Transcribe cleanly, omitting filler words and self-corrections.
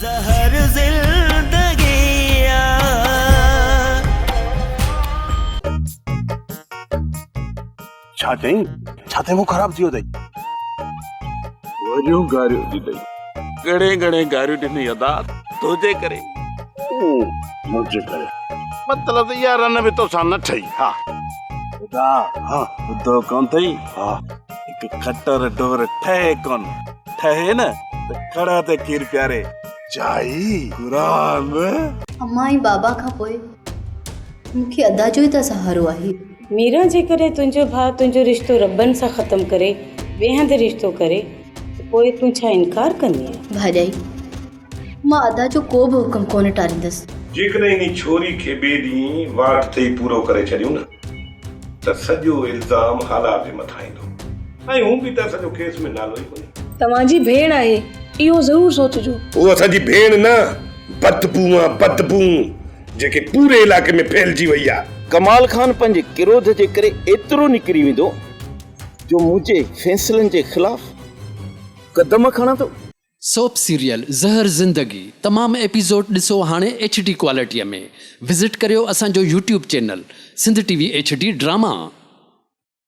ज़हर ज़िंदगी छा चई छाते मुंह खराब थियो दई वरियूं गारियूं थी ॾेई घणे घणे गारियूं ॾिनी अदा तुंहिंजे करे मुझे करे मतिलब इहा रन बि तोसां न ठही हा खुदा हां ॿुधो कोन अथई हां हिकु खटर डोर ठहे कोन ठहे न त खड़ा ते खीर प्यारे चाई क़ुरान अम्मा ऐं बाबा खां पोइ मूंखे अदा जो ई त सहारो आहे। मीरा जे करे तुंहिंजो भाउ तुंहिंजो रिश्तो रॿनि सां ख़तमु करे ॿिए हंधि रिश्तो करे पोइ तूं छा इनकार कंदी आहे? भाॼाई मां अदा जो को बि हुकुम कोन टारींदसि। जेकॾहिं इन छोरी खे ॿिए ॾींहुं वाट ते पूरो करे छॾियूं न त सॼो इल्ज़ाम हालात जे मथां ईंदो ऐं हू बि त सॼो केस में नालो ई कोन्हे। तव्हांजी भेण आहे इहो ज़रूर सोचजो। उहो असांजी भेण न बदबू आहे बदबू जेके पूरे इलाइक़े में फैलिजी वई आहे। कमाल खान पंहिंजे किरोध जे करे एतिरो निकिरी वेंदो जो मुंहिंजे फैसलनि जे ख़िलाफ़ कदम खणंदो। सोप सीरियल ज़हर ज़िंदगी तमामु एपिसोड ॾिसो हाणे HD क्वालिटीअ में। विज़िट करियो असांजो YouTube channel Sindh TV HD drama.